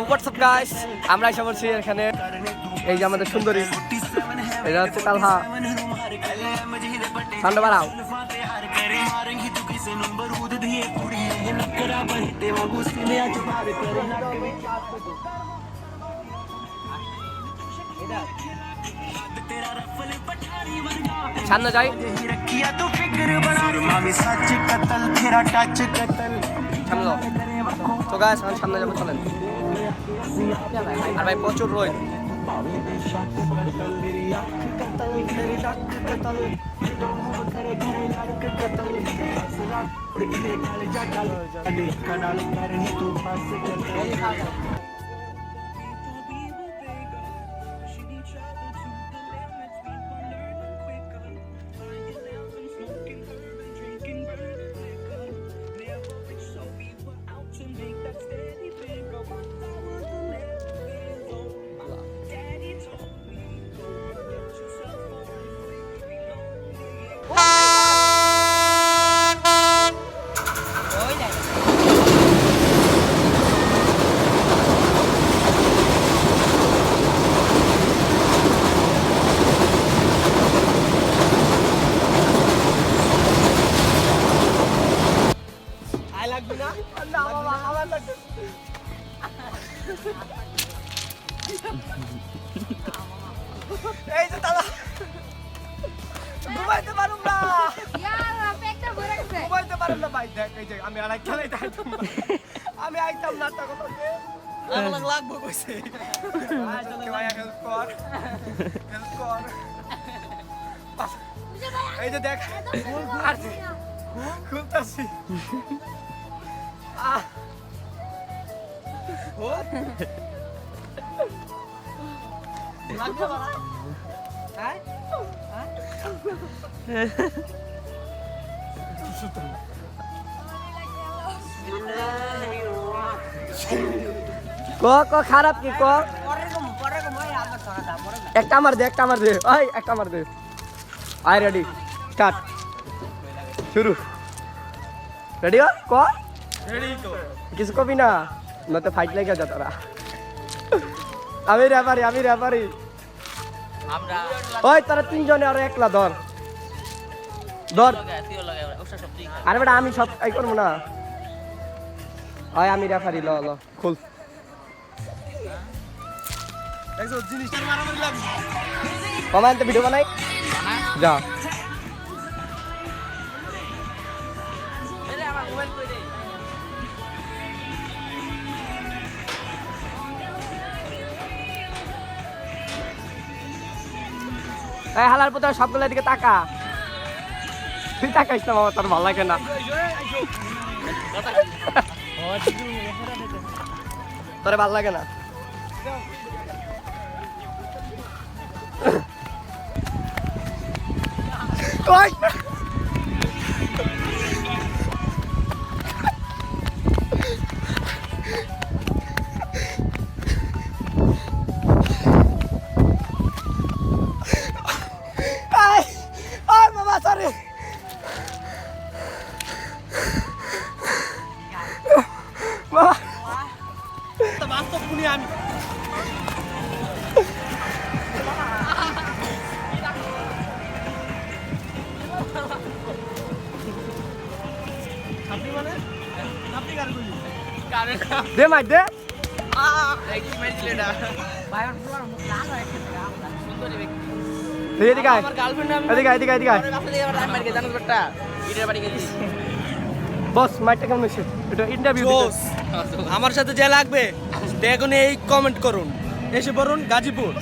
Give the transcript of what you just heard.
WhatsApp guys, আমরা এসে বলছি এখানে। এই যে আমাদের সুন্দরী, এটা হচ্ছে তালহা। ঠান্ডা বাড়াও। সামনে যাই। সামনে যাও তো গাইস, আমি সামনে যাবো, চলেন। আর ভাই প্রচুর রোদ। এই যে তালা ঘুমাইতে পারুম না, ঘুমাইতে পারুম না ভাই। দেখ এই যে আমি আর এক খেলাই আইতাম না, আমি আইতাম না তা কথা লাগবো কইছে। ভাই হেল্প কর, হেল্প কর। এই যে দেখ খুলতাছি। লাগবে বাবা, হ্যাঁ ক খারাপ কি ক? একটা আমার দে, একটা আমার দে, ওই একটা আমার দে। আই রেডি, স্টার্ট, শুরু। রেডি হ, ক। রেডি তো কিছু কবি না, নতে ফাইট লাগা যা তোরা। আমি রেফারি, আমি রেফারি। আমরা ওই তোরা তিনজনে আর একলা ধর ধর। আরে বেটা আমি সব এই করবো না, ওই আমি রেফারি। ল ল খুল। কমায় তো ভিডিও বানাই যা। এই হালার পুত্র সবগুলোর দিকে তাকা। তুই তাকাইস না বাবা, তোর ভালো লাগে না, তোর ভালো লাগে না। বাবা সরি, বাবা বাস্তব শুনি আমি। দে মাই দে। বস মাইটা কেমন হয়েছে? এটা ইন্টারভিউ। আমার সাথে যে লাগবে দেখুন, এই কমেন্ট করুন, এসে পড়ুন গাজীপুর।